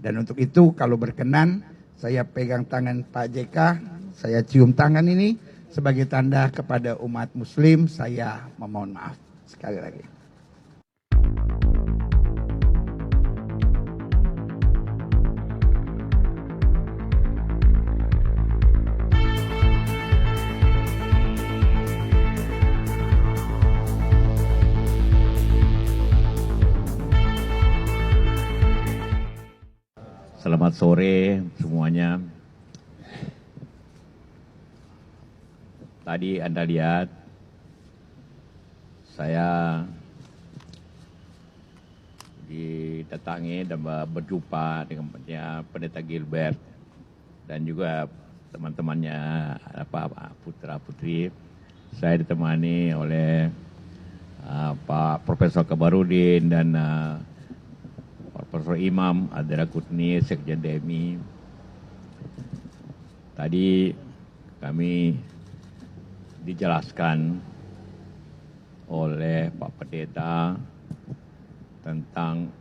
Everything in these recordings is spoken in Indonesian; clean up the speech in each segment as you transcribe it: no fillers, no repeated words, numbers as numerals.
Dan untuk itu kalau berkenan saya pegang tangan Pak JK, saya cium tangan ini sebagai tanda kepada umat muslim, saya memohon maaf sekali lagi. Selamat sore semuanya. Tadi Anda lihat saya didatangi dan berjumpa dengan Pendeta Gilbert dan juga teman-temannya putra-putri. Saya ditemani oleh Pak Profesor Kabarudin dan Profesor Imam Adira Kutni, Sekjen DMI. Tadi kami dijelaskan oleh Pak Pendeta tentang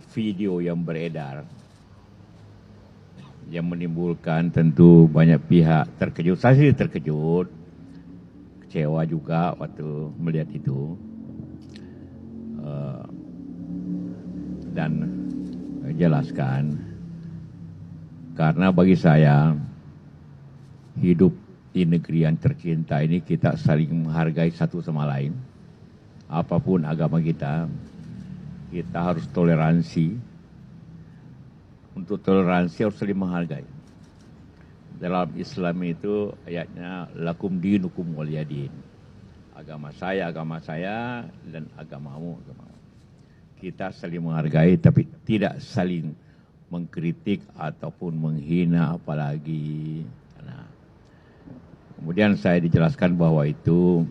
video yang beredar yang menimbulkan tentu banyak pihak terkejut. Saya sih terkejut, kecewa juga waktu melihat itu. Dan jelaskan, karena bagi saya hidup di negeri yang tercinta ini kita saling menghargai satu sama lain. Apapun agama kita harus toleransi. Untuk toleransi harus saling menghargai. Dalam Islam itu ayatnya lakum dinukum waliyadin. Agama saya, dan agamamu, agamamu. Kita saling menghargai tapi tidak saling mengkritik ataupun menghina apalagi. Nah, kemudian saya dijelaskan bahwa itu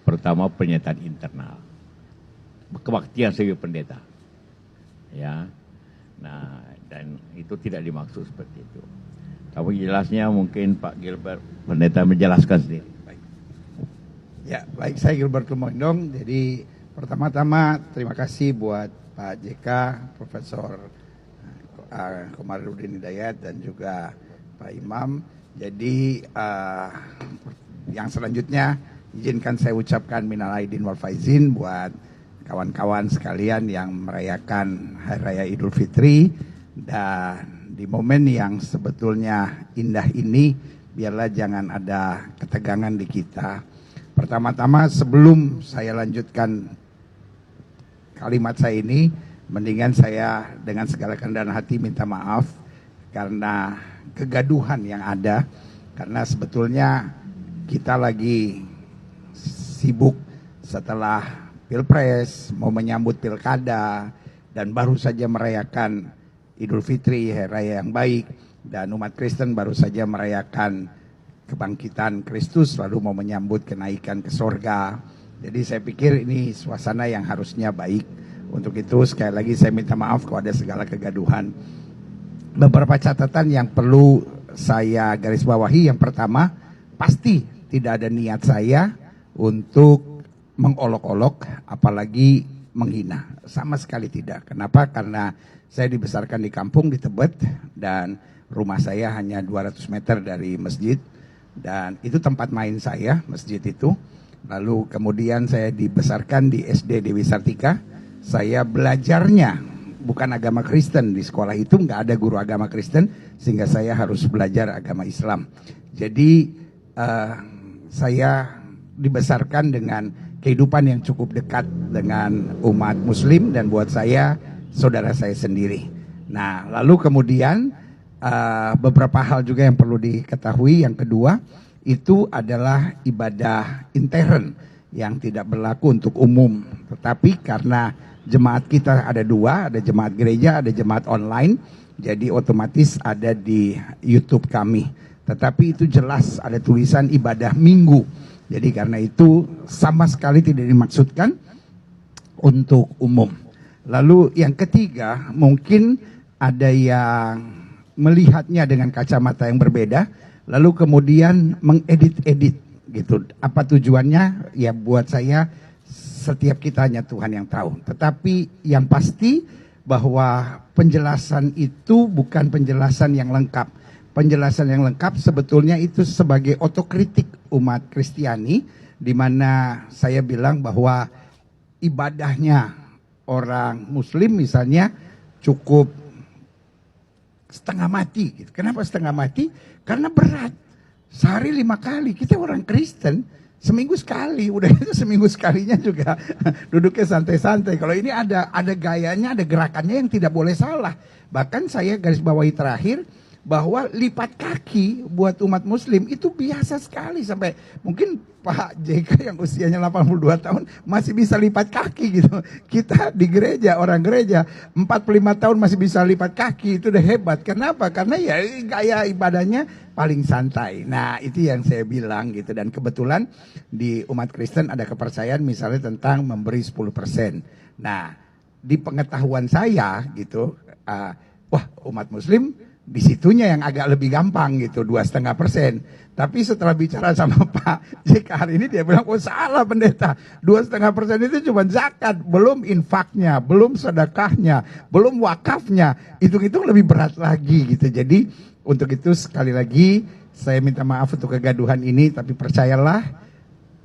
pertama pernyataan internal. Kebaktian sebagai pendeta. Ya. Nah, dan itu tidak dimaksud seperti itu. Tapi jelasnya mungkin Pak Gilbert pendeta menjelaskan sendiri. Baik. Ya, baik, saya Gilbert Lumondong. Jadi pertama-tama terima kasih buat Pak JK, Profesor Komarudin Hidayat dan juga Pak Imam. Jadi yang selanjutnya izinkan saya ucapkan minal aidin wal faizin buat kawan-kawan sekalian yang merayakan Hari Raya Idul Fitri. Dan di momen yang sebetulnya indah ini, biarlah jangan ada ketegangan di kita. Pertama-tama sebelum saya lanjutkan kalimat saya ini, mendingan saya dengan segala kerendahan hati minta maaf karena kegaduhan yang ada. Karena sebetulnya kita lagi sibuk setelah Pilpres, mau menyambut Pilkada, dan baru saja merayakan Idul Fitri, Hari Raya yang baik, dan umat Kristen baru saja merayakan kebangkitan Kristus, lalu mau menyambut kenaikan ke sorga. Jadi saya pikir ini suasana yang harusnya baik. Untuk itu sekali lagi saya minta maaf kalau ada segala kegaduhan. Beberapa catatan yang perlu saya garis bawahi. Yang pertama, pasti tidak ada niat saya untuk mengolok-olok apalagi menghina. Sama sekali tidak. Kenapa? Karena saya dibesarkan di kampung di Tebet dan rumah saya hanya 200 meter dari masjid. Dan itu tempat main saya, masjid itu. Lalu kemudian saya dibesarkan di SD Dewi Sartika. Saya belajarnya bukan agama Kristen. Di sekolah itu nggak ada guru agama Kristen, sehingga saya harus belajar agama Islam. Jadi saya dibesarkan dengan kehidupan yang cukup dekat dengan umat Muslim dan buat saya saudara saya sendiri. Nah, lalu kemudian beberapa hal juga yang perlu diketahui. Yang kedua, itu adalah ibadah intern yang tidak berlaku untuk umum. Tetapi karena jemaat kita ada dua, ada jemaat gereja, ada jemaat online, jadi otomatis ada di YouTube kami. Tetapi itu jelas ada tulisan ibadah minggu. Jadi karena itu sama sekali tidak dimaksudkan untuk umum. Lalu yang ketiga, mungkin ada yang melihatnya dengan kacamata yang berbeda, lalu kemudian mengedit-edit gitu. Apa tujuannya? Ya buat saya setiap kita hanya Tuhan yang tahu. Tetapi yang pasti bahwa penjelasan itu bukan penjelasan yang lengkap. Penjelasan yang lengkap sebetulnya itu sebagai otokritik umat Kristiani, di mana saya bilang bahwa ibadahnya orang Muslim misalnya cukup setengah mati. Kenapa setengah mati? Karena berat. Sehari 5 kali. Kita orang Kristen seminggu sekali. Udah itu seminggu sekalinya juga duduknya santai-santai. Kalau ini ada gayanya, ada gerakannya yang tidak boleh salah. Bahkan saya garis bawahi terakhir bahwa lipat kaki buat umat Muslim itu biasa sekali, sampai mungkin Pak JK yang usianya 82 tahun masih bisa lipat kaki gitu. Kita di gereja, orang gereja 45 tahun masih bisa lipat kaki, itu udah hebat. Kenapa? Karena ya gaya ibadahnya paling santai. Nah, itu yang saya bilang gitu. Dan kebetulan di umat Kristen ada kepercayaan misalnya tentang memberi 10%. Nah, di pengetahuan saya gitu, wah umat Muslim di situnya yang agak lebih gampang gitu, 2,5%. Tapi setelah bicara sama Pak JK hari ini, dia bilang, oh salah pendeta, 2,5% itu cuma zakat, belum infaknya, belum sedekahnya, belum wakafnya, hitung-hitung lebih berat lagi gitu. Jadi untuk itu sekali lagi saya minta maaf untuk kegaduhan ini, tapi percayalah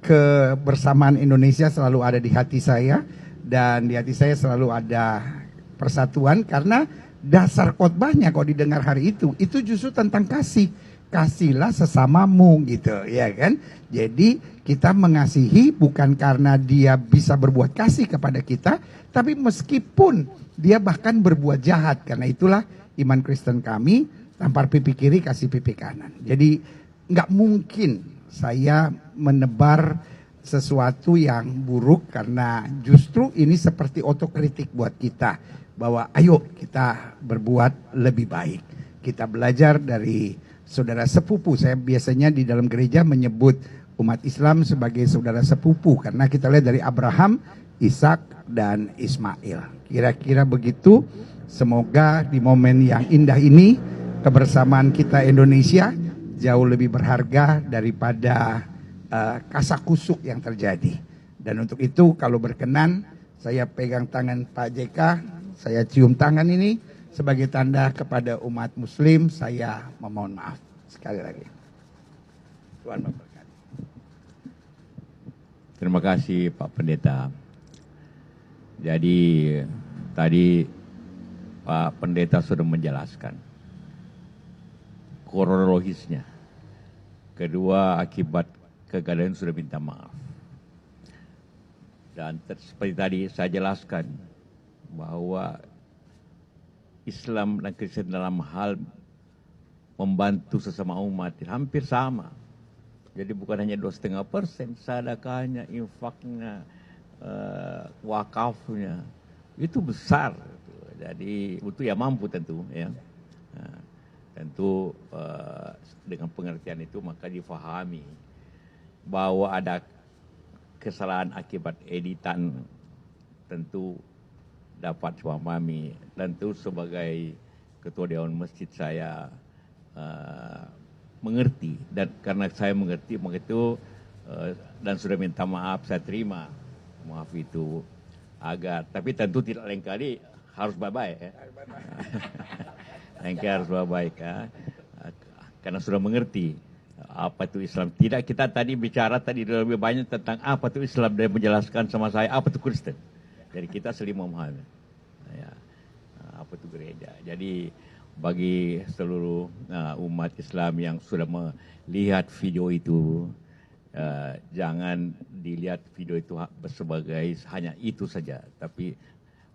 kebersamaan Indonesia selalu ada di hati saya, dan di hati saya selalu ada persatuan, karena dasar khotbahnya kalau didengar hari itu justru tentang kasih. Kasihlah sesamamu gitu, ya kan? Jadi kita mengasihi bukan karena dia bisa berbuat kasih kepada kita, tapi meskipun dia bahkan berbuat jahat. Karena itulah iman Kristen kami, tampar pipi kiri kasih pipi kanan. Jadi nggak mungkin saya menebar sesuatu yang buruk, karena justru ini seperti otokritik buat kita. Bahwa ayo kita berbuat lebih baik. Kita belajar dari saudara sepupu. Saya biasanya di dalam gereja menyebut umat Islam sebagai saudara sepupu. Karena kita lihat dari Abraham, Ishak, dan Ismail. Kira-kira begitu. Semoga di momen yang indah ini, kebersamaan kita Indonesia jauh lebih berharga daripada kasakusuk yang terjadi. Dan untuk itu kalau berkenan, saya pegang tangan Pak JK, saya cium tangan ini sebagai tanda kepada umat Muslim, saya memohon maaf sekali lagi. Tuhan memberkati. Terima kasih Pak Pendeta. Jadi tadi Pak Pendeta sudah menjelaskan kronologisnya. Kedua, akibat kegagalan sudah minta maaf. Dan seperti tadi saya jelaskan bahwa Islam dan Kristen dalam hal membantu sesama umat hampir sama. Jadi bukan hanya 2,5%, sedekahnya, infaknya, wakafnya itu besar. Jadi itu ya mampu tentu, ya. Nah, tentu dengan pengertian itu maka difahami bahwa ada kesalahan akibat editan, tentu dapat memahami. Tentu sebagai ketua Dewan Masjid saya mengerti, dan karena saya mengerti maka itu dan sudah minta maaf, saya terima maaf itu agak, tapi tentu tidak lain kali harus baik-baik ya. Lain kali harus baik-baik ya. Karena sudah mengerti apa itu Islam. Tidak, kita tadi bicara tadi lebih banyak tentang apa itu Islam, dan menjelaskan sama saya apa itu Kristen. Jadi kita saling memahami ya, apa itu gereja. Jadi bagi seluruh umat Islam yang sudah melihat video itu, jangan dilihat video itu sebagai hanya itu saja, tapi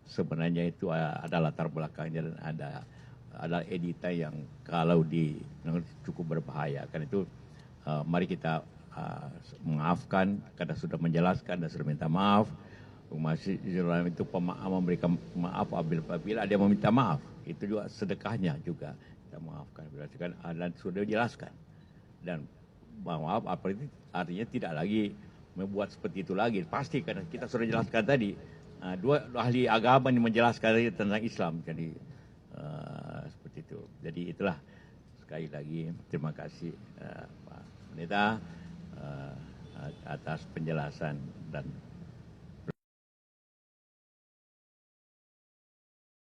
sebenarnya itu ada latar belakangnya dan ada editan yang kalau cukup berbahaya. Karena itu mari kita memaafkan, karena sudah menjelaskan dan sudah minta maaf. Masih Islam itu memberikan maaf apabila ada yang meminta maaf. Itu juga sedekahnya juga kita maafkan. Dan sudah dijelaskan. Dan maaf artinya tidak lagi membuat seperti itu lagi. Pasti karena kita sudah jelaskan tadi. Dua ahli agama yang menjelaskan tentang Islam. Jadi seperti itu. Jadi itulah sekali lagi terima kasih Pak Pendeta atas penjelasan dan